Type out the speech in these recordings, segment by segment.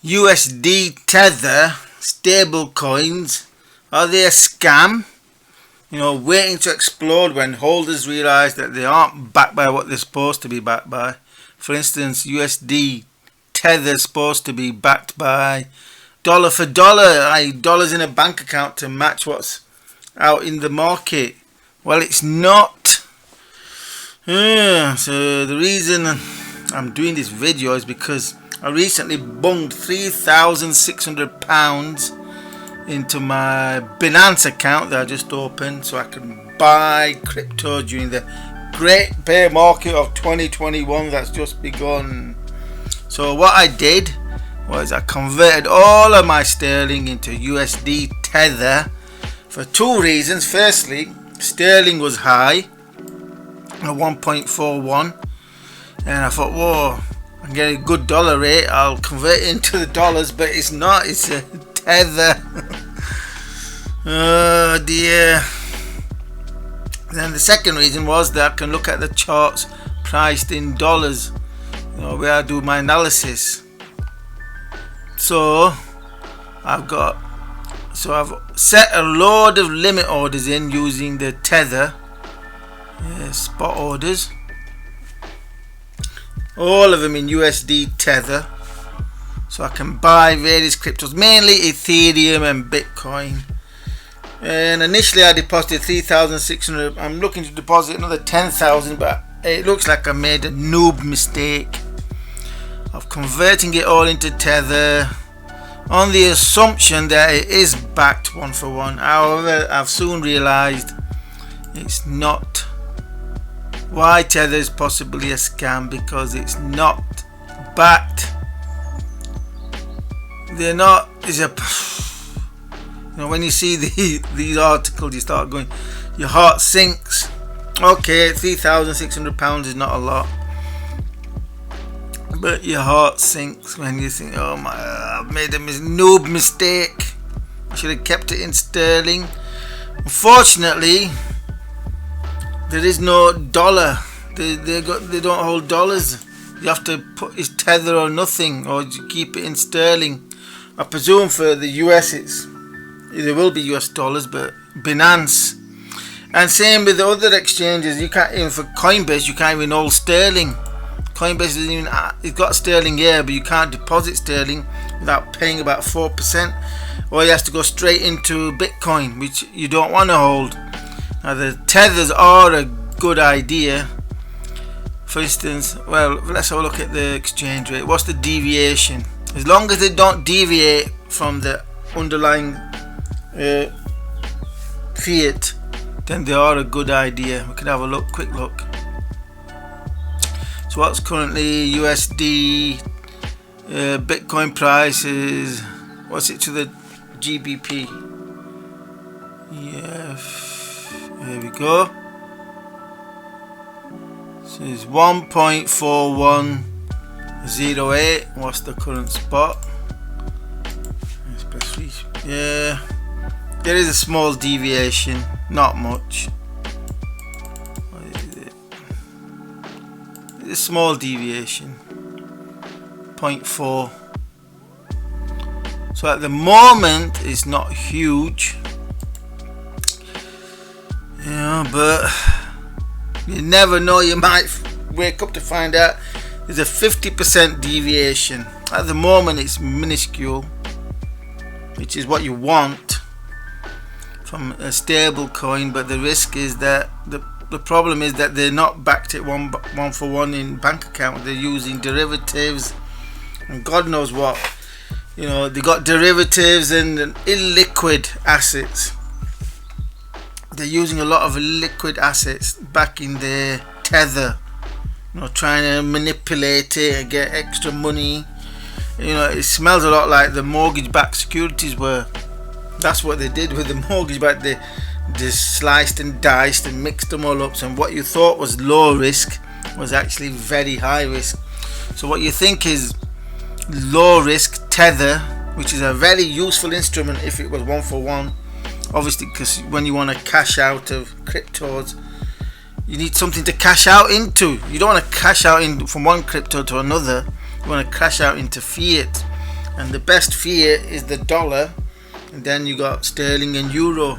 USD Tether stable coins, are they a scam? Waiting to explode when holders realize that they aren't backed by what they're supposed to be backed by. For instance, USD Tether is supposed to be backed by dollar for dollar, dollars in a bank account to match what's out in the market. Well, it's not. So the reason I'm doing this video is because I recently bunged £3,600 into my Binance account that I just opened so I can buy crypto during the great bear market of 2021 that's just begun. So what I did was I converted all of my sterling into USD Tether for two reasons. Firstly, sterling was high at 1.41, and I thought, whoa, I'm getting a good dollar rate, I'll convert it into the dollars, but it's not, it's a Tether. Oh dear. Then the second reason was that I can look at the charts priced in dollars, where I do my analysis. So I've set a load of limit orders in using the Tether spot orders, all of them in USD Tether, so I can buy various cryptos, mainly Ethereum and Bitcoin. And initially I deposited 3,600. I'm looking to deposit another 10,000, but it looks like I made a noob mistake of converting it all into Tether on the assumption that it is backed one for one. However, I've soon realized it's not. Why Tether is possibly a scam? Because it's not backed. They're not. When you see these articles, you start going, your heart sinks. Okay, £3,600 is not a lot, but your heart sinks when you think, oh my, I've made a noob mistake, I should have kept it in sterling. Unfortunately, there is no dollar. They don't hold dollars. You have to put it's Tether or nothing, or keep it in sterling. I presume for the US there will be US dollars, but Binance, and same with the other exchanges, you can't even, for Coinbase, you can't even hold sterling. Coinbase isn't even, it's got sterling here, but you can't deposit sterling without paying about 4%, or you have to go straight into Bitcoin, which you don't want to hold. Now the tethers are a good idea. For instance, well, let's have a look at the exchange rate. What's the deviation? As long as they don't deviate from the underlying fiat, then they are a good idea. We could have a quick look. So what's currently USD Bitcoin price is, what's it to the GBP? Yeah, there we go. So it's 1.4108. What's the current spot? Yeah, there is a small deviation, not much. What is it? It's a small deviation, 0.4. So at the moment it's not huge, but you never know, you might wake up to find out there's a 50% deviation. At the moment it's minuscule, which is what you want from a stable coin, but the risk is that the problem is that they're not backed at one for one in bank account. They're using derivatives and God knows what. They got derivatives and illiquid assets. They're using a lot of liquid assets back in their Tether, trying to manipulate it and get extra money. It smells a lot like the mortgage-backed securities were. That's what they did with the mortgage-backed. They sliced and diced and mixed them all up. So what you thought was low risk was actually very high risk. So what you think is low risk Tether, which is a very useful instrument if it was one for one. Obviously, because when you want to cash out of cryptos, you need something to cash out into. You don't want to cash out from one crypto to another. You want to cash out into fiat. and the best fiat is the dollar, and then you got sterling and euro.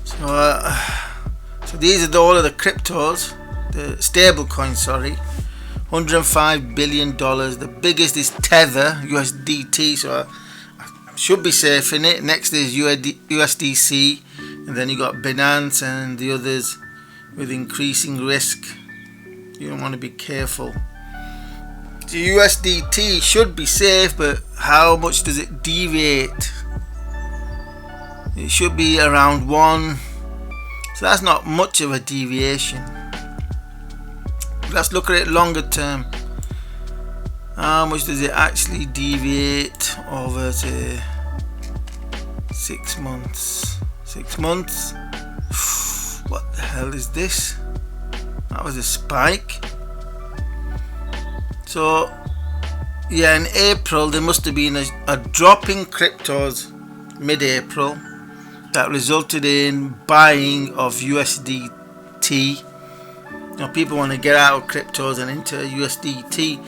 So these are all of the cryptos, the stable coins, sorry. $105 billion. The biggest is Tether USDT, so I should be safe in it. Next is USDC, and then you got Binance and the others with increasing risk. You don't want to be careful. The USDT should be safe, but how much does it deviate? It should be around 1, so that's not much of a deviation. Let's look at it longer term. How much does it actually deviate over, say, 6 months? 6 months? What the hell is this? That was a spike. So yeah, in April there must have been a drop in cryptos mid-April that resulted in buying of USDT. Now people want to get out of cryptos and into USDT,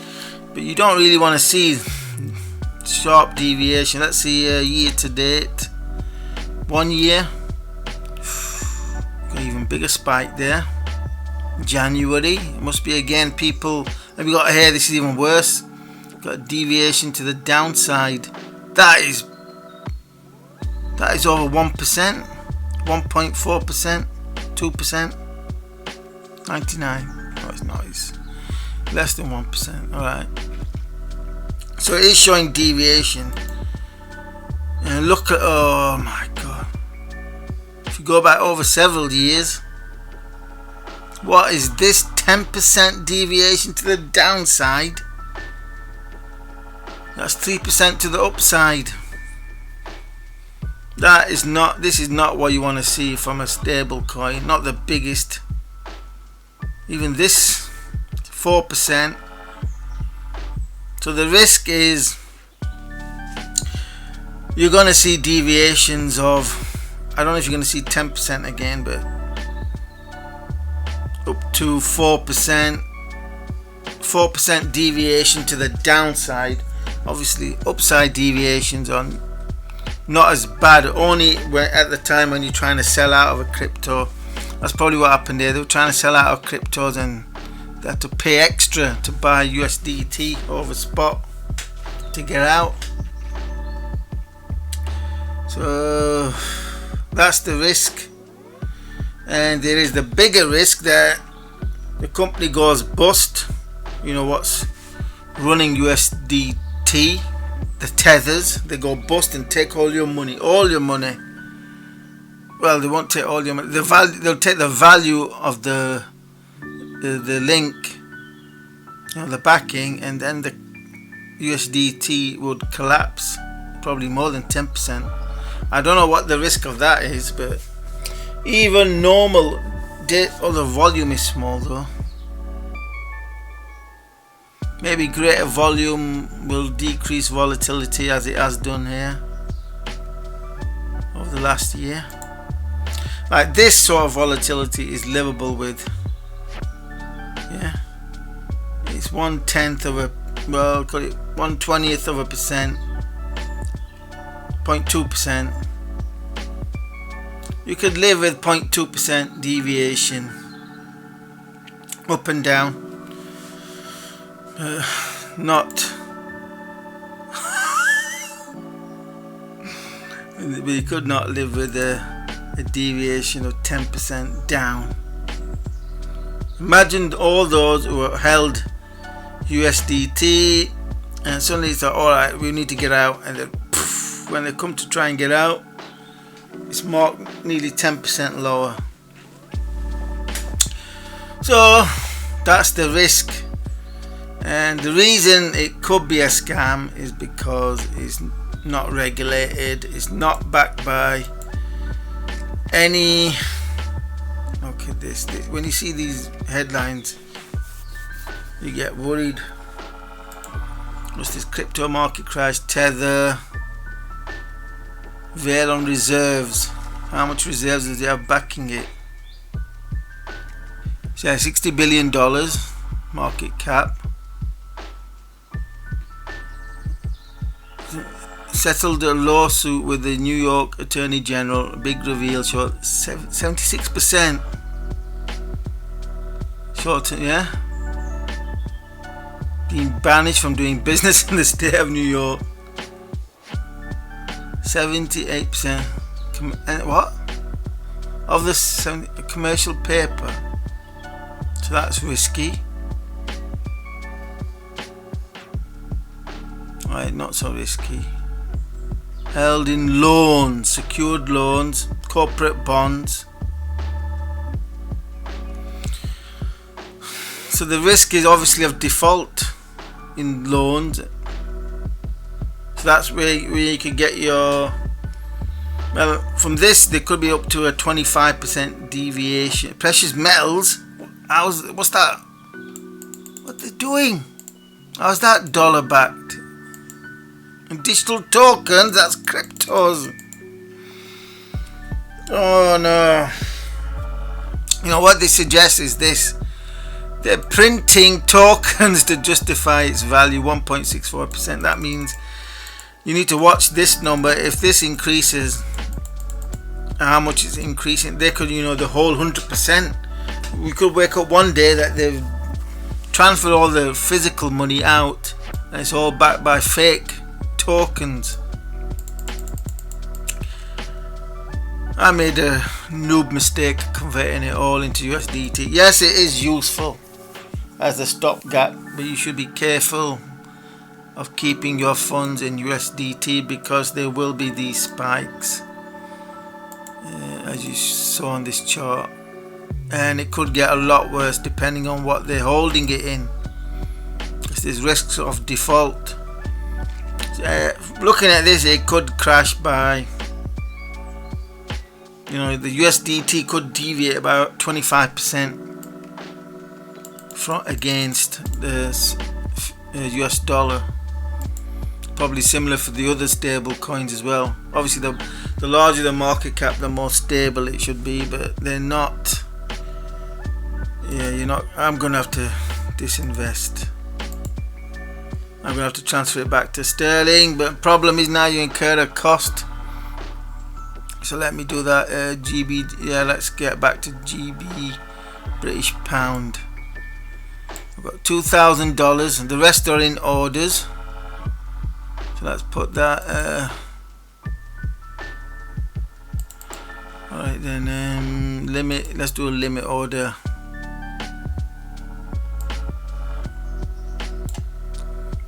but you don't really want to see sharp deviation. Let's see year to date, 1 year, got even bigger spike there. January, it must be again people, have you got here, this is even worse, got a deviation to the downside. That is over 1%, 1.4%, 2%, 99. No, it's not. It's less than 1%. Alright. So it is showing deviation. And look at, oh my god. If you go back over several years, what is this? 10% deviation to the downside. That's 3% to the upside. That is not, this is not what you want to see from a stable coin, not the biggest. Even this, 4%. So the risk is you're going to see deviations of, I don't know if you're going to see 10% again, but up to 4%. 4% deviation to the downside. Obviously upside deviations are not as bad, only at the time when you're trying to sell out of a crypto. That's probably what happened there. They were trying to sell out of cryptos and they had to pay extra to buy USDT over spot to get out. So that's the risk. And there is the bigger risk that the company goes bust. You know what's running USDT, the tethers, they go bust and take all your money. Well, they won't take all your money. They'll take the value of the link, you know, the backing, and then the USDT would collapse, probably more than 10%. I don't know what the risk of that is, but even normal, the volume is small though. Maybe greater volume will decrease volatility as it has done here over the last year. Like this sort of volatility is livable with. Yeah, it's 1/10 of a, well, call it 1/20th of a percent, 0.2%. You could live with 0.2% deviation up and down. Not but you could not live with a deviation of 10% down. Imagine all those who held USDT and suddenly it's like, alright, we need to get out, and then poof, when they come to try and get out, it's marked nearly 10% lower. So that's the risk. And the reason it could be a scam is because it's not regulated, it's not backed by any. Look at this. When you see these headlines, you get worried. What's this? Crypto market crash, Tether, veil on reserves. How much reserves does it have backing it? So $60 billion market cap. settled a lawsuit with the New York Attorney General. Big reveal short 76% short, yeah, being banished from doing business in the state of New York. 78% what of the commercial paper, so that's risky. Right, not so risky. Held in loans, secured loans, corporate bonds. So the risk is obviously of default in loans. So that's where you can get your, well, from this there could be up to a 25% deviation. Precious metals, what's that? What they doing? How's that dollar backed? And digital tokens, that's cryptos. Oh no. You know what they suggest is this. They're printing tokens to justify its value, 1.64%. That means you need to watch this number. If this increases, how much is increasing? They could, the whole 100%. We could wake up one day that they've transferred all the physical money out and it's all backed by fake tokens. I made a noob mistake converting it all into USDT. Yes, it is useful as a stopgap, but you should be careful of keeping your funds in USDT because there will be these spikes, as you saw on this chart, and it could get a lot worse depending on what they're holding it in. There's risks of default. Looking at this, it could crash by, the USDT could deviate about 25% against the US dollar. Probably similar for the other stable coins as well. Obviously the larger the market cap, the more stable it should be, but they're not. I'm gonna have to disinvest. I'm gonna have to transfer it back to sterling, but problem is now you incur a cost. So let me do that. GB, let's get back to GB, British pound. I've got $2,000 and the rest are in orders. So let's put that. Alright then, limit. Let's do a limit order.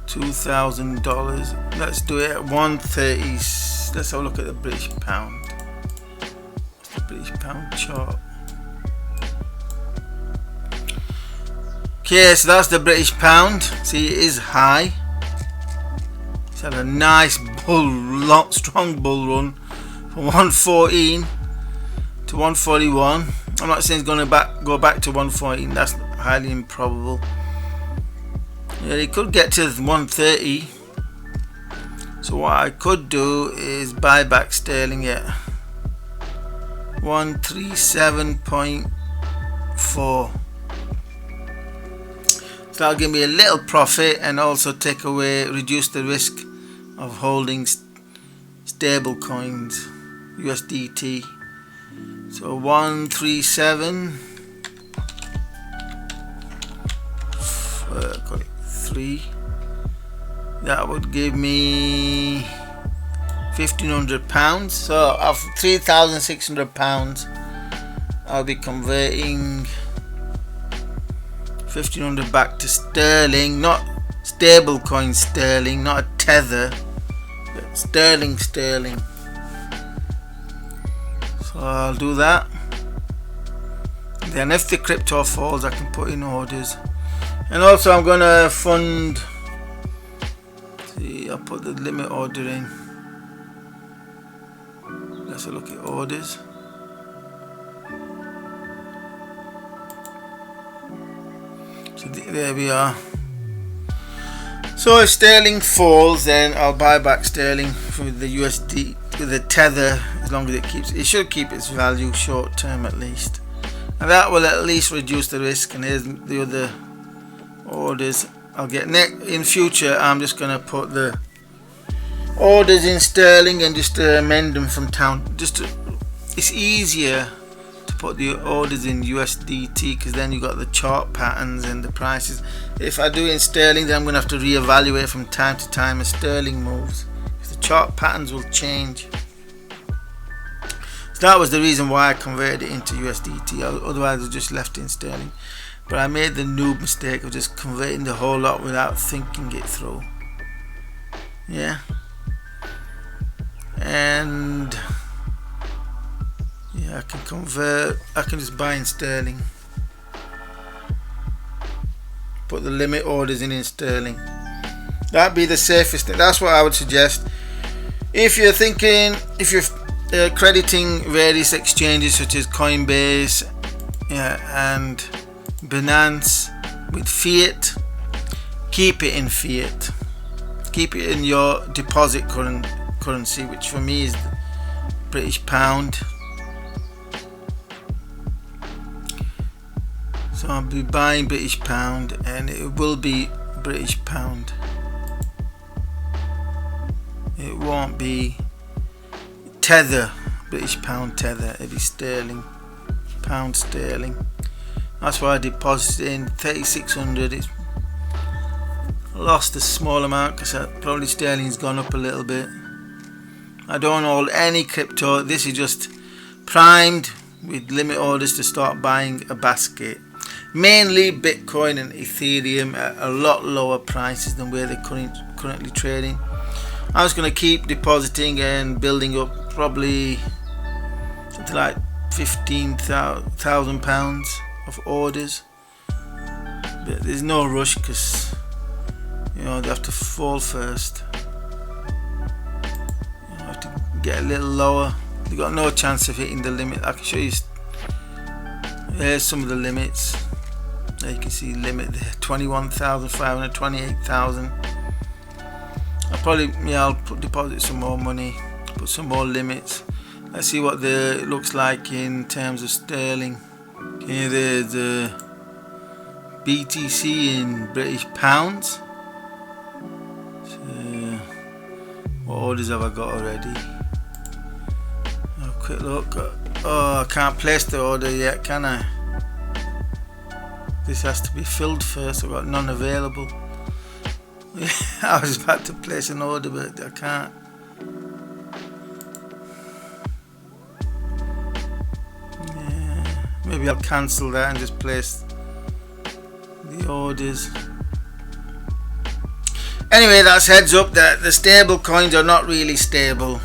$2,000. Let's do it at 130. Let's have a look at the British pound. What's the British pound chart? Okay, so that's the British pound. See, it is high. It's had a nice strong bull run from 114 to 141. I'm not saying it's going to go back to 114. That's highly improbable. Yeah, it could get to 130. So what I could do is buy back sterling at 137.4. So that'll give me a little profit and also reduce the risk of holding stable coins, USDT. So 137.3. That would give me £1,500. So of £3,600, I'll be converting 1,500 back to sterling, not stable coin sterling, not a tether, but sterling. So I'll do that. Then if the crypto falls, I can put in orders. And also I'm gonna fund. See, I'll put the limit order in. Let's look at orders. So there we are. So if sterling falls, then I'll buy back sterling for the USD with the tether, as long as it should keep its value short term at least, and that will at least reduce the risk. And here's the other orders I'll get in future. I'm just gonna put the orders in sterling and just amend them from town. It's easier to put the orders in USDT because then you got the chart patterns and the prices. If I do it in sterling, then I'm going to have to reevaluate from time to time as sterling moves, because the chart patterns will change. So that was the reason why I converted it into USDT. Otherwise I just left it in sterling. But I made the noob mistake of just converting the whole lot without thinking it through. Yeah. And yeah, I can convert. I can just buy in sterling. Put the limit orders in sterling. That'd be the safest thing. That's what I would suggest. If you're crediting various exchanges such as Coinbase and Binance with fiat, keep it in fiat. Keep it in your deposit currency, which for me is the British pound. So I'll be buying British pound, and it will be British pound. It won't be tether, British pound tether. It'll be sterling, pound sterling. That's why I deposited in 3,600. It's lost a small amount because probably sterling's gone up a little bit. I don't hold any crypto. This is just primed with limit orders to start buying a basket. Mainly Bitcoin and Ethereum at a lot lower prices than where they're currently trading. I was going to keep depositing and building up probably something like £15,000 of orders. But there's no rush because they have to fall first. You have to get a little lower. They got no chance of hitting the limit. I can show you. Here's some of the limits. There you can see limit there, 21,500, 28,000. I'll deposit some more money, put some more limits. Let's see what it looks like in terms of sterling. Okay, there's the BTC in British pounds. So, what orders have I got already? Have a quick look. Oh, I can't place the order yet, can I? This has to be filled first. I've got none available. I was about to place an order, but I can't. Yeah, maybe I'll cancel that and just place the orders. Anyway, that's heads up that the stable coins are not really stable.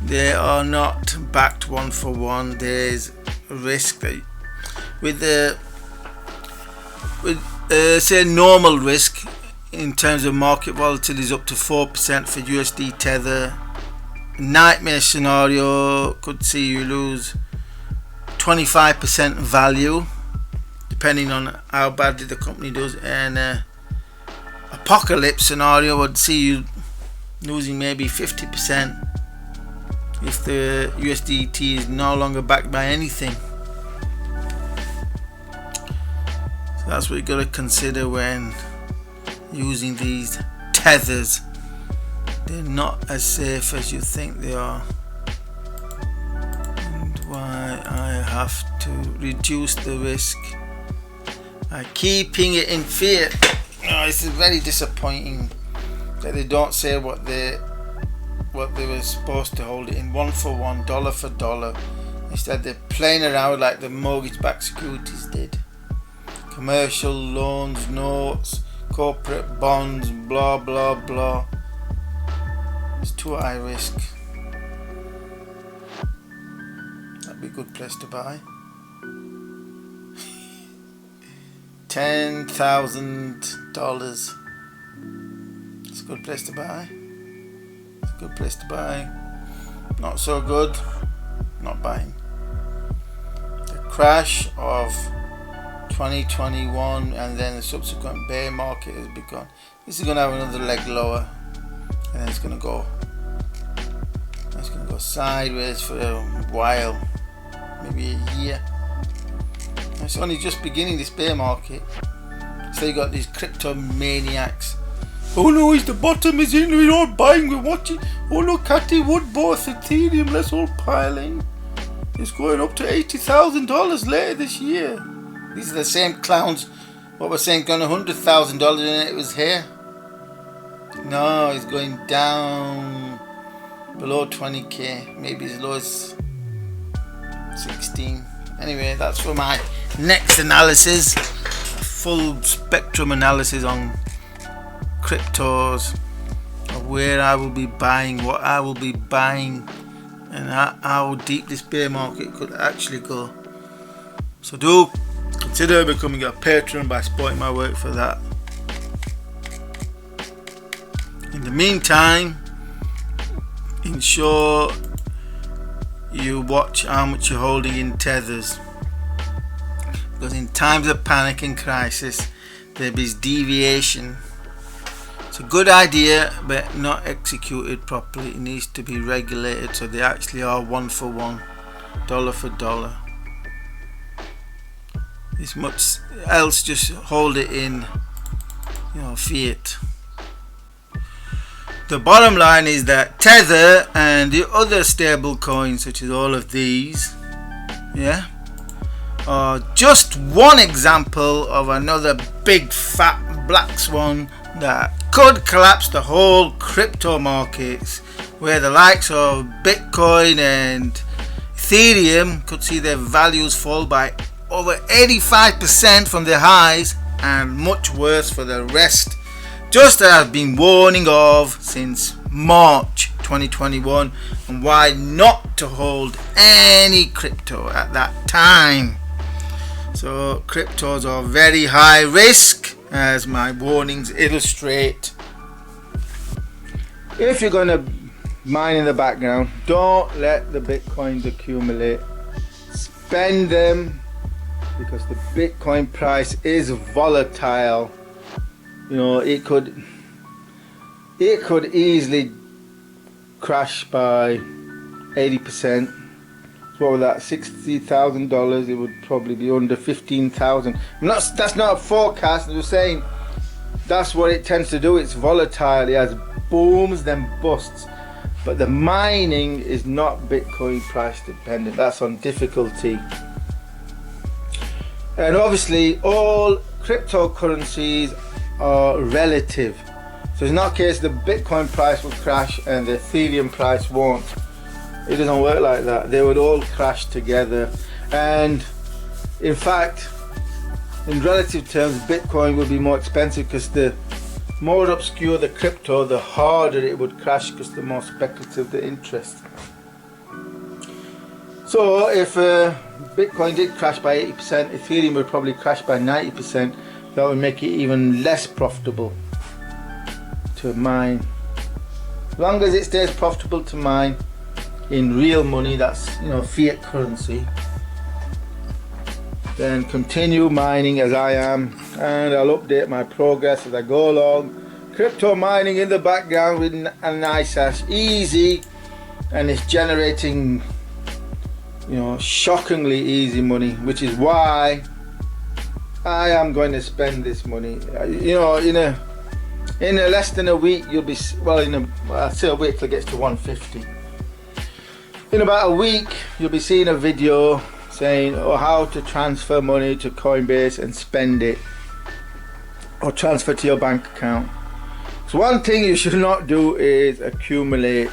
They are not backed one for one. There's a risk that with say normal risk in terms of market volatility is up to 4% for USD Tether. Nightmare scenario could see you lose 25% value depending on how badly the company does, and apocalypse scenario would see you losing maybe 50% if the USDT is no longer backed by anything. So that's what you got to consider when using these tethers. They're not as safe as you think they are, and why I have to reduce the risk by keeping it in fiat. It's very disappointing that they don't say what they were supposed to hold it in, one for one, dollar for dollar. Instead they're playing around like the mortgage-backed securities did. Commercial loans, notes, corporate bonds, blah blah blah. It's too high risk. That'd be a good place to buy. $10,000. It's a good place to buy. It's a good place to buy. Not so good. Not buying. The crash of 2021 and then the subsequent bear market has begun. This is going to have another leg lower, and then it's going to go sideways for a while, maybe a year. It's only just beginning, this bear market. So you got these crypto maniacs Oh no, the bottom is in, we're all buying, we're watching. Oh look, Cathy Wood bought Ethereum, let's all pile in. It's going up to $80,000 later this year. These are the same clowns what we're saying going $100,000 and it was here. No, it's going down below 20k, maybe as low as 16. Anyway, that's for my next analysis, a full spectrum analysis on cryptos, of where I will be buying, what I will be buying, and how deep this bear market could actually go. So do consider becoming a patron by supporting my work for that. In the meantime, ensure you watch how much you're holding in tethers, because in times of panic and crisis there is deviation. It's a good idea but not executed properly. It needs to be regulated so they actually are one for one, dollar for dollar. It's much else, just hold it in, fiat. The bottom line is that Tether and the other stable coins, such as all of these, are just one example of another big fat black swan that could collapse the whole crypto markets, where the likes of Bitcoin and Ethereum could see their values fall by over 85% from their highs, and much worse for the rest, just as I've been warning of since March 2021, and why not to hold any crypto at that time. So cryptos are very high risk, as my warnings illustrate. If you're going to mine in the background, don't let the Bitcoins accumulate. Spend them, because the Bitcoin price is volatile. It could easily crash by 80%. So what was that, $60,000? It would probably be under 15,000. That's not a forecast. I'm just saying that's what it tends to do. It's volatile. It has booms then busts. But the mining is not Bitcoin price dependent. That's on difficulty. And obviously all cryptocurrencies are relative. So it's not a case the Bitcoin price will crash and the Ethereum price won't. It doesn't work like that. They would all crash together. And in fact, in relative terms, Bitcoin would be more expensive, because the more obscure the crypto, the harder it would crash, because the more speculative the interest. So if Bitcoin did crash by 80%, Ethereum would probably crash by 90%. That would make it even less profitable to mine. As long as it stays profitable to mine in real money, that's fiat currency, then continue mining as I am, and I'll update my progress as I go along. Crypto mining in the background with a nice ash, easy, and it's generating shockingly easy money, which is why I am going to spend this money. In less than a week you'll be, I'll say a week till it gets to 150. In about a week you'll be seeing a video saying how to transfer money to Coinbase and spend it, or transfer to your bank account. So one thing you should not do is accumulate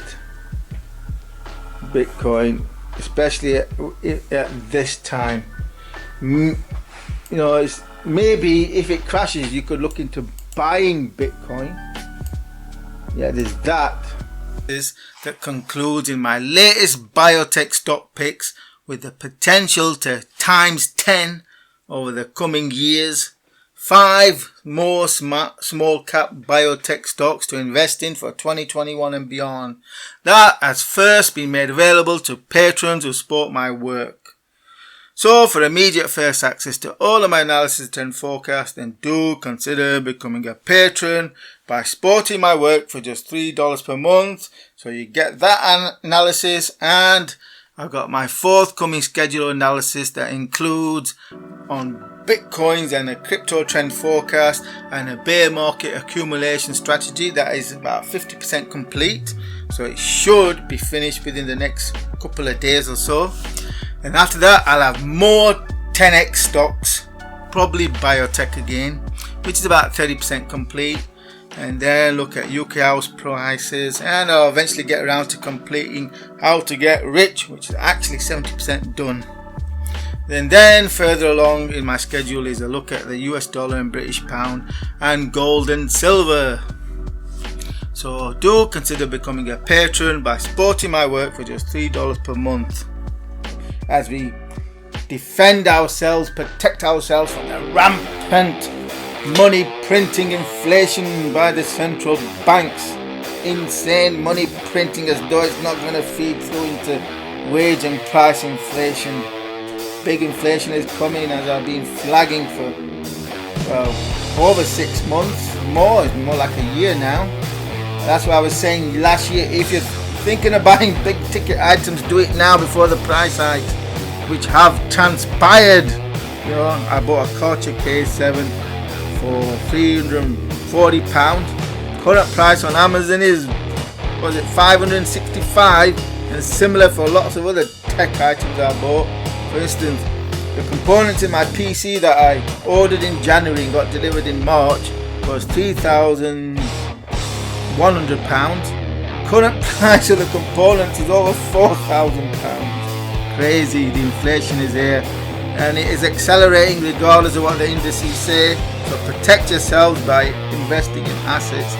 Bitcoin, especially at this time. It's maybe if it crashes you could look into buying Bitcoin. There's that. That concludes in my latest biotech stock picks, with the potential to times 10 over the coming years. 5 more small cap biotech stocks to invest in for 2021 and beyond. That has first been made available to patrons who support my work. So for immediate first access to all of my analysis and forecast, then do consider becoming a patron by supporting my work for just $3 per month. So you get that analysis, and I've got my forthcoming schedule analysis that includes on bitcoins and a crypto trend forecast and a bear market accumulation strategy that is about 50% complete. So it should be finished within the next couple of days or so. And after that, I'll have more 10x stocks, probably biotech again, which is about 30% complete. And then look at UK house prices, and I'll eventually get around to completing How to Get Rich, which is actually 70% done. Then further along in my schedule is a look at the US dollar and British pound and gold and silver. So do consider becoming a patron by supporting my work for just $3 per month as we defend ourselves, protect ourselves from the rampant money printing inflation by the central banks. Insane money printing as though it's not going to feed through into wage and price inflation. Big inflation is coming, as I've been flagging for over 6 months, more like a year now. That's why I was saying last year, if you're thinking of buying big ticket items, do it now before the price hikes, which have transpired. You know, I bought a Karcher K7 for £340. Current price on Amazon is, was it £565, and similar for lots of other tech items I bought. For instance, the components in my PC that I ordered in January and got delivered in March was £3,100. Current price of the components is over £4,000. Crazy, the inflation is here, and it is accelerating regardless of what the indices say. So protect yourselves by investing in assets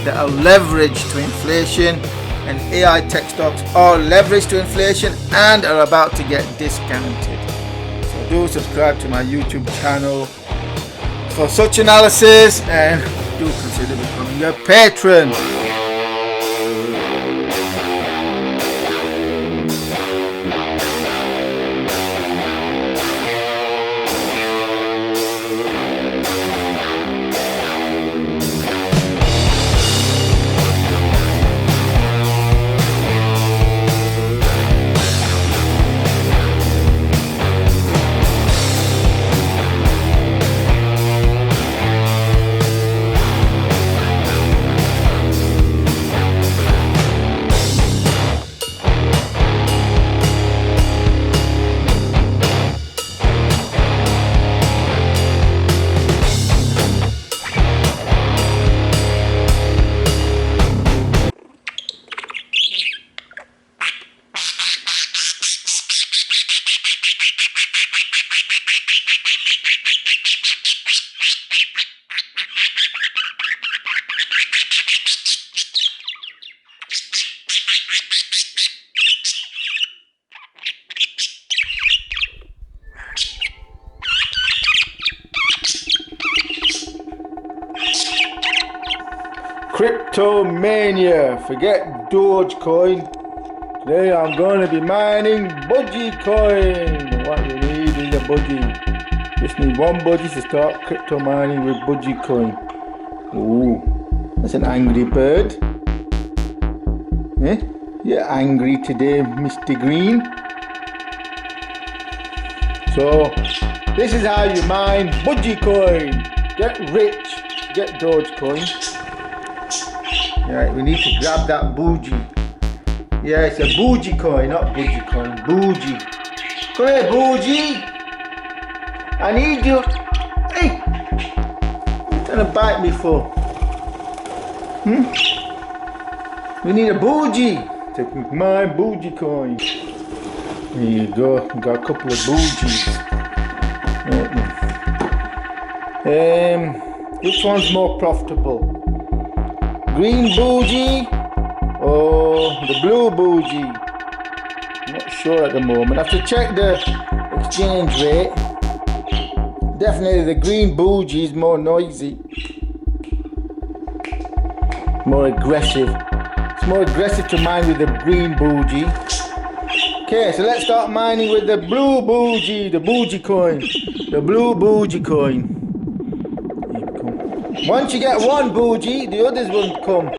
that are leveraged to inflation, and AI tech stocks are leveraged to inflation and are about to get discounted. So do subscribe to my YouTube channel for such analysis, and do consider becoming a patron. Cryptomania, forget Dogecoin. Today I'm going to be mining Budgie coin. What you need is a budgie. Just need one budgie to start crypto mining with Budgie coin. Ooh, that's an angry bird. Eh? You're angry today, Mr. Green. So this is how you mine Budgie coin. Get rich, get Dogecoin. Right, we need to grab that bougie. Yeah, it's a bougie coin, not Budgie coin. Bougie. Come here, bougie. I need you. Hey, what are you trying to bite me for? We need a bougie. Take my bougie coin. There you go. Got a couple of bougies. Which one's more profitable? Green bougie or the blue bougie? Not sure at the moment. I have to check the exchange rate. Definitely the green bougie is more noisy, more aggressive. It's more aggressive to mine with the green bougie. Okay, so let's start mining with the blue bougie, the bougie coin, the blue bougie coin. Once you get one bougie, the others will come.